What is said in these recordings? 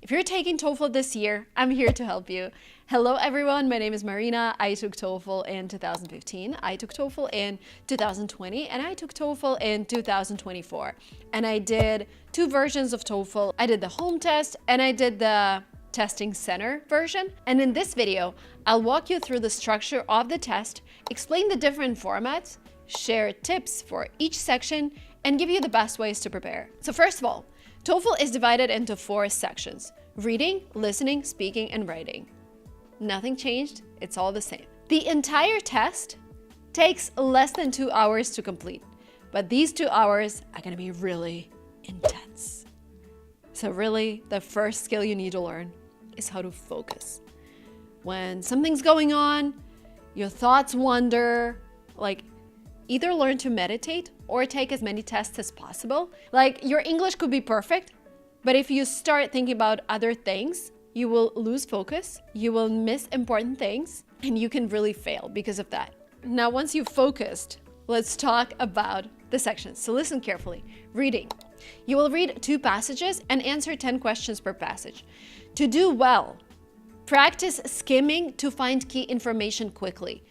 If you're taking TOEFL this year, I'm here to help you. Hello everyone, my name is Marina. I took TOEFL in 2015, I took TOEFL in 2020, and I took TOEFL in 2024. And I did two versions of TOEFL. I did the home test and I did the testing center version. And in this video, I'll walk you through the structure of the test, explain the different formats, share tips for each section, and give you the best ways to prepare. So first of all, TOEFL is divided into 4 sections: reading, listening, speaking, and writing. Nothing changed, it's all the same. The entire test takes less than 2 hours to complete, but these 2 hours are gonna be really intense. So really, the first skill you need to learn is how to focus. When something's going on, your thoughts wander, either learn to meditate or take as many tests as possible. Your English could be perfect, but if you start thinking about other things, you will lose focus, you will miss important things, and you can really fail because of that. Now, once you've focused, let's talk about the sections. So listen carefully. Reading. You will read 2 passages and answer 10 questions per passage. To do well, practice skimming to find key information quickly.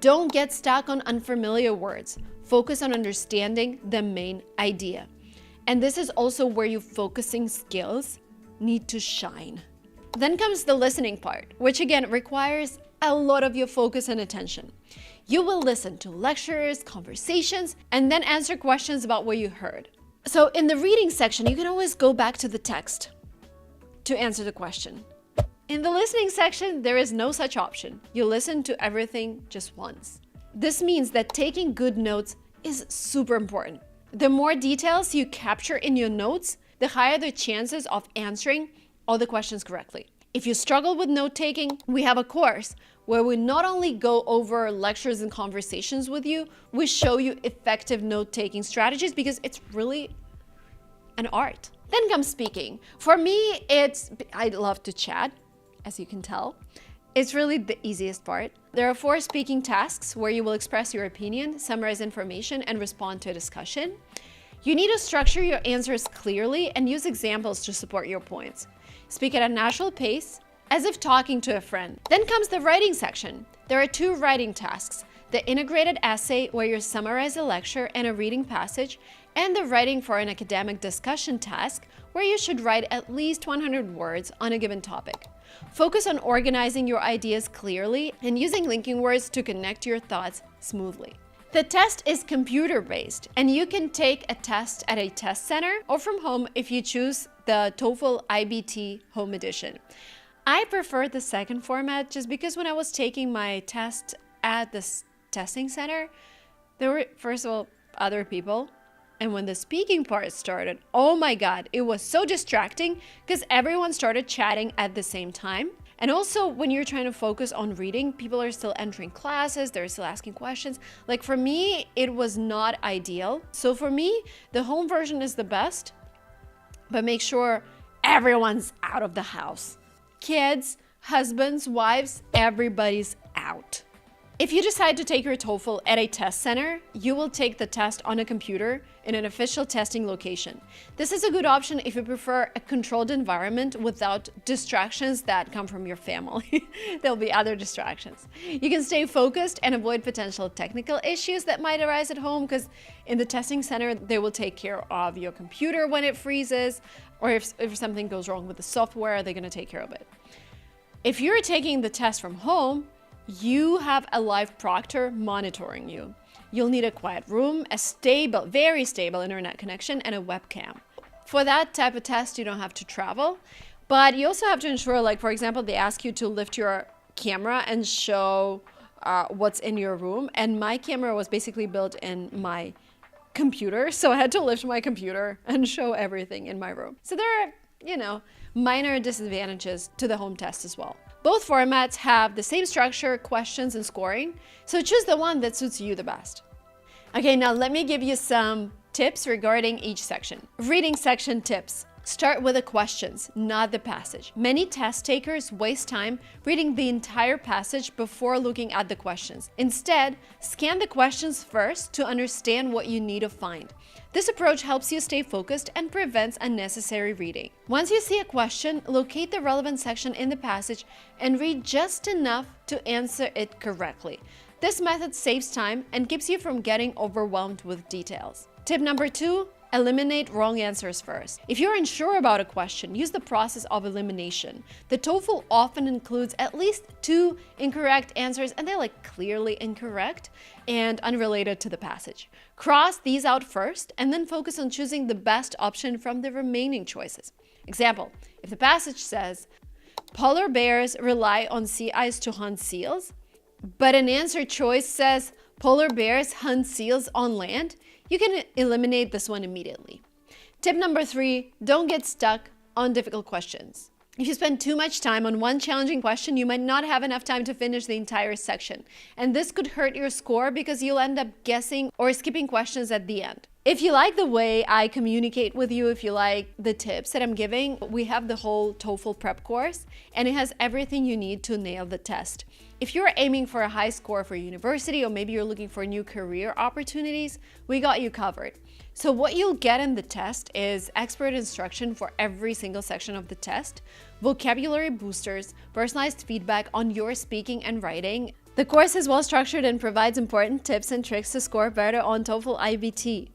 Don't get stuck on unfamiliar words. Focus on understanding the main idea. And this is also where your focusing skills need to shine. Then comes the listening part, which again requires a lot of your focus and attention. You will listen to lectures, conversations, and then answer questions about what you heard. So in the reading section, you can always go back to the text to answer the question. In the listening section, there is no such option. You listen to everything just once. This means that taking good notes is super important. The more details you capture in your notes, the higher the chances of answering all the questions correctly. If you struggle with note-taking, we have a course where we not only go over lectures and conversations with you, we show you effective note-taking strategies because it's really an art. Then comes speaking. For me, I love to chat. As you can tell, it's really the easiest part. There are 4 speaking tasks where you will express your opinion, summarize information, and respond to a discussion. You need to structure your answers clearly and use examples to support your points. Speak at a natural pace, as if talking to a friend. Then comes the writing section. There are 2 writing tasks: the integrated essay, where you summarize a lecture and a reading passage, and the writing for an academic discussion task, where you should write at least 100 words on a given topic. Focus on organizing your ideas clearly and using linking words to connect your thoughts smoothly. The test is computer-based, and you can take a test at a test center or from home if you choose the TOEFL IBT Home Edition. I prefer the second format just because when I was taking my test at the testing center, there were, first of all, other people. And when the speaking part started, oh my God, it was so distracting because everyone started chatting at the same time. And also when you're trying to focus on reading, people are still entering classes, they're still asking questions. For me, it was not ideal. So for me, the home version is the best, but make sure everyone's out of the house. Kids, husbands, wives, everybody's out. If you decide to take your TOEFL at a test center, you will take the test on a computer in an official testing location. This is a good option if you prefer a controlled environment without distractions that come from your family. There'll be other distractions. You can stay focused and avoid potential technical issues that might arise at home because in the testing center, they will take care of your computer when it freezes, or if something goes wrong with the software, they're gonna take care of it. If you're taking the test from home, you have a live proctor monitoring you. You'll need a quiet room, a stable, very stable internet connection, and a webcam. For that type of test, you don't have to travel, but you also have to ensure, for example, they ask you to lift your camera and show what's in your room. And my camera was basically built in my computer, so I had to lift my computer and show everything in my room. So there are, minor disadvantages to the home test as well. Both formats have the same structure, questions, and scoring, so choose the one that suits you the best. Okay, now let me give you some tips regarding each section. Reading section tips. Start with the questions, not the passage. Many test takers waste time reading the entire passage before looking at the questions. Instead, scan the questions first to understand what you need to find. This approach helps you stay focused and prevents unnecessary reading. Once you see a question, locate the relevant section in the passage and read just enough to answer it correctly. This method saves time and keeps you from getting overwhelmed with details. Tip number 2. Eliminate wrong answers first. If you're unsure about a question, use the process of elimination. The TOEFL often includes at least 2 incorrect answers, and they're clearly incorrect and unrelated to the passage. Cross these out first and then focus on choosing the best option from the remaining choices. Example, if the passage says, polar bears rely on sea ice to hunt seals, but an answer choice says, polar bears hunt seals on land, you can eliminate this one immediately. Tip number 3, don't get stuck on difficult questions. If you spend too much time on one challenging question, you might not have enough time to finish the entire section. And this could hurt your score because you'll end up guessing or skipping questions at the end. If you like the way I communicate with you, if you like the tips that I'm giving, we have the whole TOEFL prep course, and it has everything you need to nail the test. If you're aiming for a high score for university, or maybe you're looking for new career opportunities, we got you covered. So what you'll get in the test is expert instruction for every single section of the test, vocabulary boosters, personalized feedback on your speaking and writing. The course is well structured and provides important tips and tricks to score better on TOEFL IBT.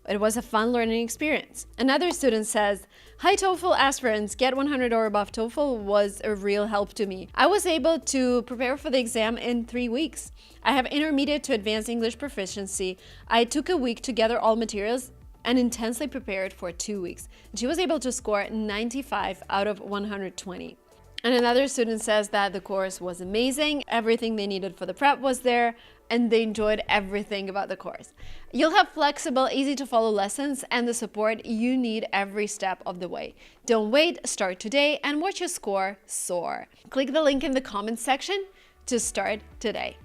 It was a fun learning experience. Another student says, "Hi TOEFL aspirants, get 100 or above TOEFL was a real help to me. I was able to prepare for the exam in 3 weeks. I have intermediate to advanced English proficiency. I took a week to gather all materials and intensely prepared for 2 weeks." And she was able to score 95 out of 120. And another student says that the course was amazing, everything they needed for the prep was there, and they enjoyed everything about the course. You'll have flexible, easy to follow lessons and the support you need every step of the way. Don't wait, start today and watch your score soar. Click the link in the comments section to start today.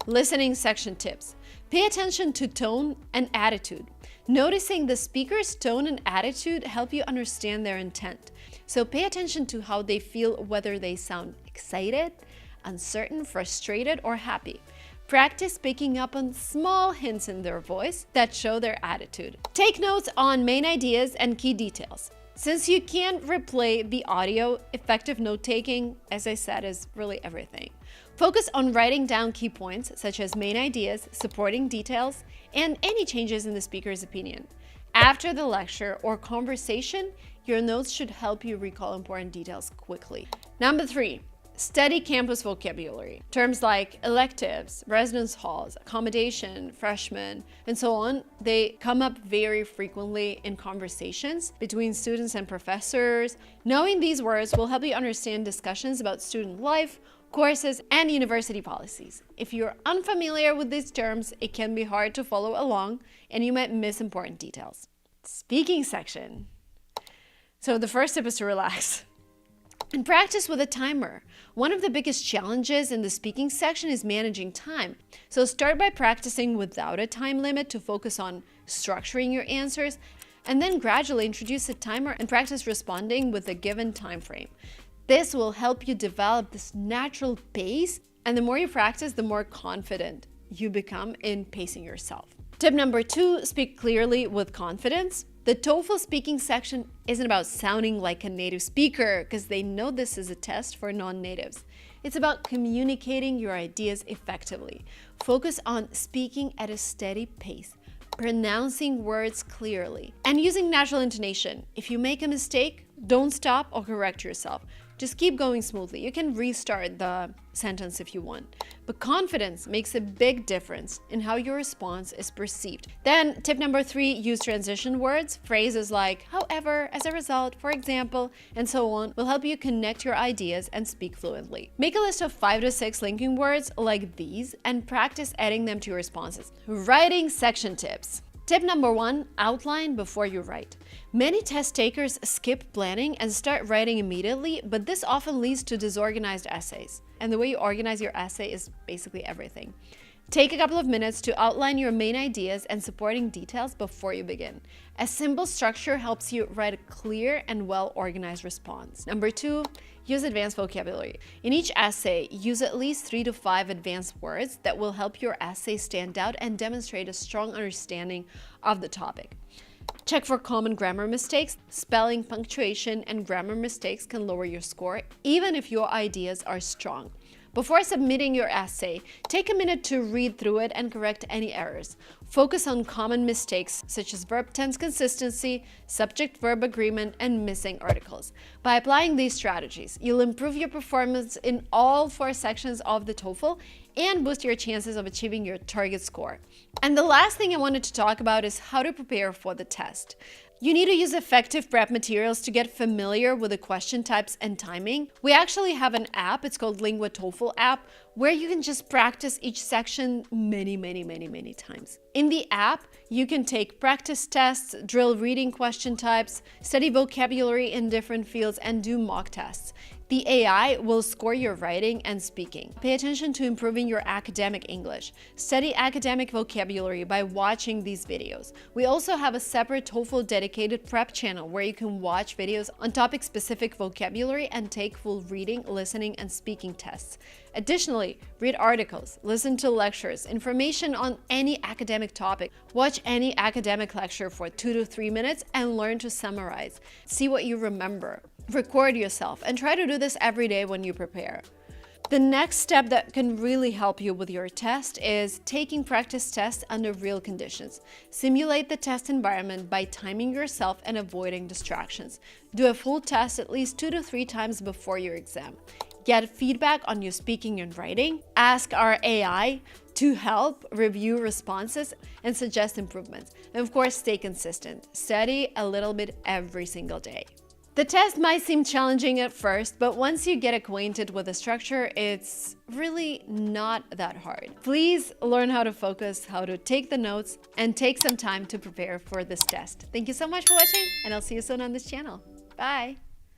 Listening section tips. Pay attention to tone and attitude. Noticing the speaker's tone and attitude help you understand their intent. So pay attention to how they feel, whether they sound excited, uncertain, frustrated, or happy. Practice picking up on small hints in their voice that show their attitude. Take notes on main ideas and key details. Since you can't replay the audio, effective note-taking, as I said, is really everything. Focus on writing down key points, such as main ideas, supporting details, and any changes in the speaker's opinion. After the lecture or conversation, your notes should help you recall important details quickly. Number 3. Study campus vocabulary. Terms like electives, residence halls, accommodation, freshmen, and so on, they come up very frequently in conversations between students and professors. Knowing these words will help you understand discussions about student life, courses, and university policies. If you're unfamiliar with these terms, it can be hard to follow along and you might miss important details. Speaking section. So the first tip is to relax and practice with a timer. One of the biggest challenges in the speaking section is managing time. So start by practicing without a time limit to focus on structuring your answers, and then gradually introduce a timer and practice responding with a given time frame. This will help you develop this natural pace, and the more you practice, the more confident you become in pacing yourself. Tip number 2, speak clearly with confidence. The TOEFL speaking section isn't about sounding like a native speaker, because they know this is a test for non-natives. It's about communicating your ideas effectively. Focus on speaking at a steady pace, pronouncing words clearly, and using natural intonation. If you make a mistake, don't stop or correct yourself. Just keep going smoothly. You can restart the sentence if you want. But confidence makes a big difference in how your response is perceived. Then tip number 3, use transition words. Phrases like however, as a result, for example, and so on will help you connect your ideas and speak fluently. Make a list of 5 to 6 linking words like these and practice adding them to your responses. Writing section tips. Tip number 1, outline before you write. Many test takers skip planning and start writing immediately, but this often leads to disorganized essays. And the way you organize your essay is basically everything. Take a couple of minutes to outline your main ideas and supporting details before you begin. A simple structure helps you write a clear and well-organized response. Number 2, use advanced vocabulary. In each essay, use at least 3 to 5 advanced words that will help your essay stand out and demonstrate a strong understanding of the topic. Check for common grammar mistakes. Spelling, punctuation, and grammar mistakes can lower your score, even if your ideas are strong. Before submitting your essay, take a minute to read through it and correct any errors. Focus on common mistakes such as verb tense consistency, subject-verb agreement, and missing articles. By applying these strategies, you'll improve your performance in all 4 sections of the TOEFL and boost your chances of achieving your target score. And the last thing I wanted to talk about is how to prepare for the test. You need to use effective prep materials to get familiar with the question types and timing. We actually have an app, it's called LinguaTOEFL app, where you can just practice each section many times. In the app, you can take practice tests, drill reading question types, study vocabulary in different fields, and do mock tests. The AI will score your writing and speaking. Pay attention to improving your academic English. Study academic vocabulary by watching these videos. We also have a separate TOEFL dedicated prep channel where you can watch videos on topic-specific vocabulary and take full reading, listening, and speaking tests. Additionally, read articles, listen to lectures, information on any academic topic, watch any academic lecture for 2 to 3 minutes, and learn to summarize. See what you remember. Record yourself and try to do this every day when you prepare. The next step that can really help you with your test is taking practice tests under real conditions. Simulate the test environment by timing yourself and avoiding distractions. Do a full test at least 2 to 3 times before your exam. Get feedback on your speaking and writing. Ask our AI to help review responses and suggest improvements. And of course, stay consistent. Study a little bit every single day. The test might seem challenging at first, but once you get acquainted with the structure, it's really not that hard. Please learn how to focus, how to take the notes, and take some time to prepare for this test. Thank you so much for watching, and I'll see you soon on this channel. Bye!